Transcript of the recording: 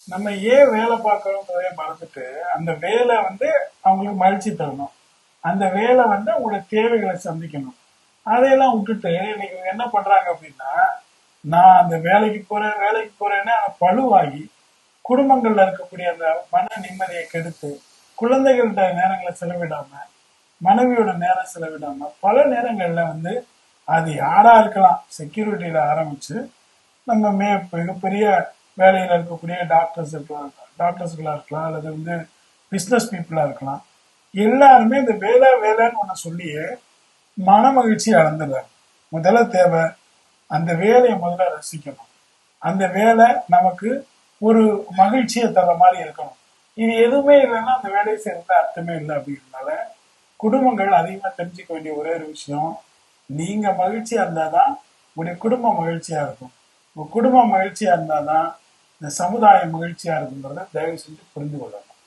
நம்ம ஏன் வேலை பார்க்கறோன்றதே மறந்துட்டு அந்த வேலை அவங்களுக்கு மகிழ்ச்சி தரணும். அந்த வேலை அவங்களோட தேவைகளை சந்திக்கணும். அதையெல்லாம் விட்டுட்டு இன்னைக்கு இவங்க என்ன பண்றாங்க அப்படின்னா, நான் அந்த வேலைக்கு போறேன்னு பழுவாகி குடும்பங்கள்ல இருக்கக்கூடிய அந்த மன நிம்மதியை கெடுத்து குழந்தைகள்கிட்ட நேரங்களை செலவிடாம மனைவியோட நேரம் செலவிடாம பல நேரங்கள்ல அது யாரா இருக்கலாம், செக்யூரிட்டியில ஆரம்பிச்சு நம்ம மிகப்பெரிய வேலையில இருக்கக்கூடிய டாக்டர்ஸ்களா இருக்கலாம் அல்லது பிசினஸ் பீப்புளா இருக்கலாம். எல்லாருமே இந்த வேலைன்னு ஒண்ணு சொல்லியே மன மகிழ்ச்சி அளந்துடுறாங்க. முதல்ல தேவை அந்த வேலையை முதல்ல ரசிக்கணும். அந்த வேலை நமக்கு ஒரு மகிழ்ச்சியை தர்ற மாதிரி இருக்கணும். இது எதுவுமே இல்லைன்னா அந்த வேலையை செய்யறது அர்த்தமே இல்லை. அப்படிங்கிறதுனால குடும்பங்கள் அதிகமா தெரிஞ்சுக்க வேண்டிய ஒரே ஒரு விஷயம், நீங்க மகிழ்ச்சியா இருந்தாதான் உங்களுடைய குடும்பம் மகிழ்ச்சியா இருக்கும். உங்க குடும்பம் மகிழ்ச்சியா இருந்தாதான் இந்த சமுதாயம் மகிழ்ச்சியா இருக்குன்றத தயவு செஞ்சு புரிந்து கொள்ளணும்.